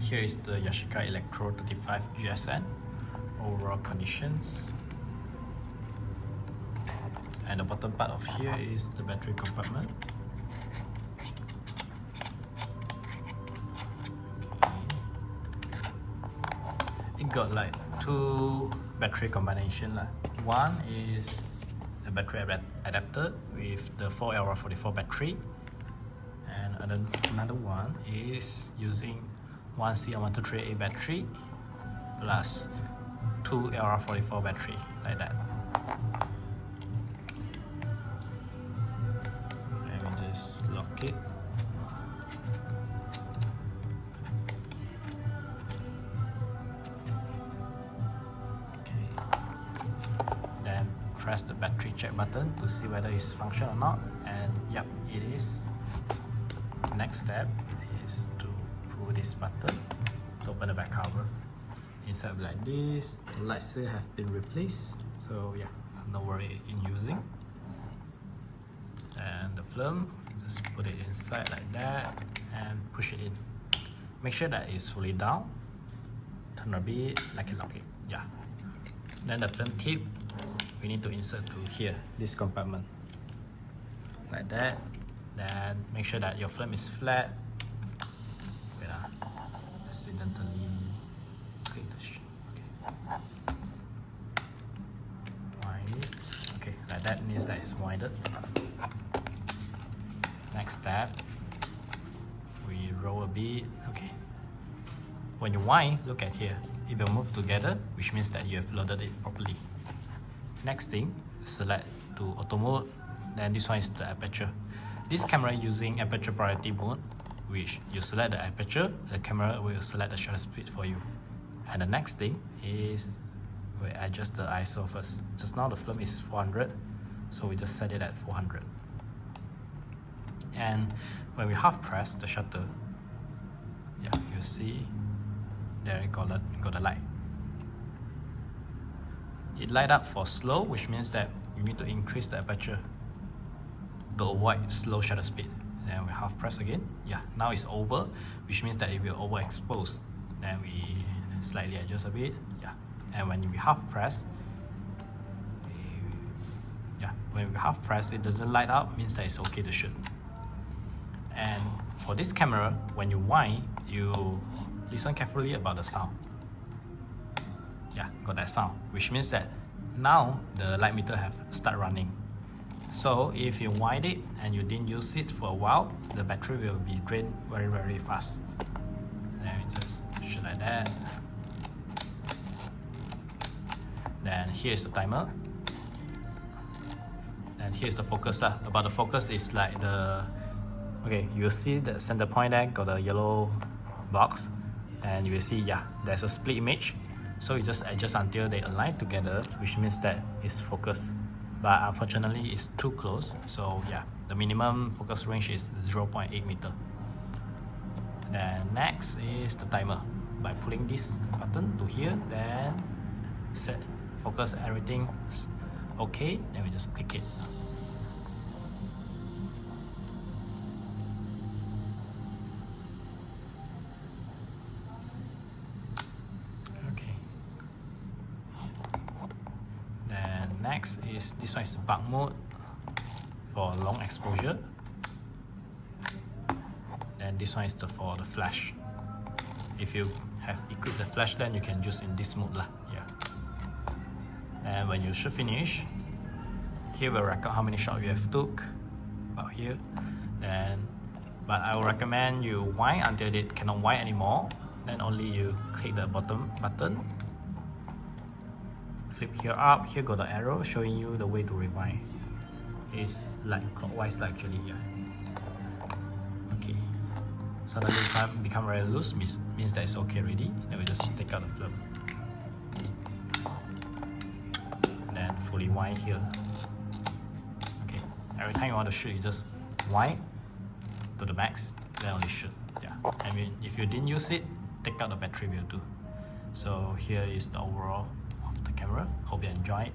here is the Yashica Electro 35 GSN overall conditions. And the bottom part of here is the battery compartment. It got like two battery combination. One is the battery adapter with the 4LR44 battery, and another one is using one CL123A battery plus two LR44 battery, like that. Let me just lock it. Press the battery check button to see whether it's function or not, and yep, it is. Next step is to pull this button to open the back cover. Inside like this, the lights have been replaced, so yeah, no worry in using. And the film, just put it inside like that and push it in. Make sure that it's fully down. Turn a bit, like it. Yeah. Then the film tip, we need to insert to here, this compartment, like that. Then make sure that your film is flat. Wait, accidentally click the okay. Wind it. Okay, like that means that it's winded. Next step, we roll a bit. Okay. When you wind, look at here. It will move together, which means that you have loaded it properly. Next thing, select to auto mode. Then this one is the aperture. This camera using aperture priority mode, which you select the aperture, the camera will select the shutter speed for you. And the next thing is we adjust the ISO first. Just now the film is 400, so we just set it at 400. And when we half press the shutter, yeah, you see there it got the light. It light up for slow, which means that you need to increase the aperture to avoid slow shutter speed. Then we half press again. Yeah, now it's over, which means that it will overexpose. Then we slightly adjust a bit. Yeah, and when we half press, when we half press, it doesn't light up, means that it's okay to shoot. And for this camera, when you wind, you listen carefully about the sound. Yeah, got that sound, which means that now the light meter have start running. So if you wind it and you didn't use it for a while, the battery will be drained very fast. Then we just shoot like that. Then here's the timer. And here's the focus. About the focus is like the, okay, you see the center point there got a yellow box, and you will see, yeah, there's a split image. So you just adjust until they align together, which means that it's focused. But unfortunately, it's too close. So yeah, the minimum focus range is 0.8 meter. Then next is the timer. By pulling this button to here, then set focus, everything okay. Then we just click it. Next is this one is bulk mode for long exposure. Then this one is for the flash. If you have equipped the flash, then you can use in this mode lah. Yeah. And when you should finish, here will record how many shots you have took. About here. Then, but I will recommend you wind until it cannot wind anymore. Then only you click the bottom button. Flip here up, here got the arrow showing you the way to rewind. It's like clockwise actually, yeah. Okay. Suddenly become very loose, means that it's okay already. Then we just take out the film. And then fully wind here. Okay. Every time you want to shoot, you just wind to the max, then only shoot. Yeah. I mean, if you didn't use it, take out the battery will do. So here is the overall of the camera. Hope you enjoy it.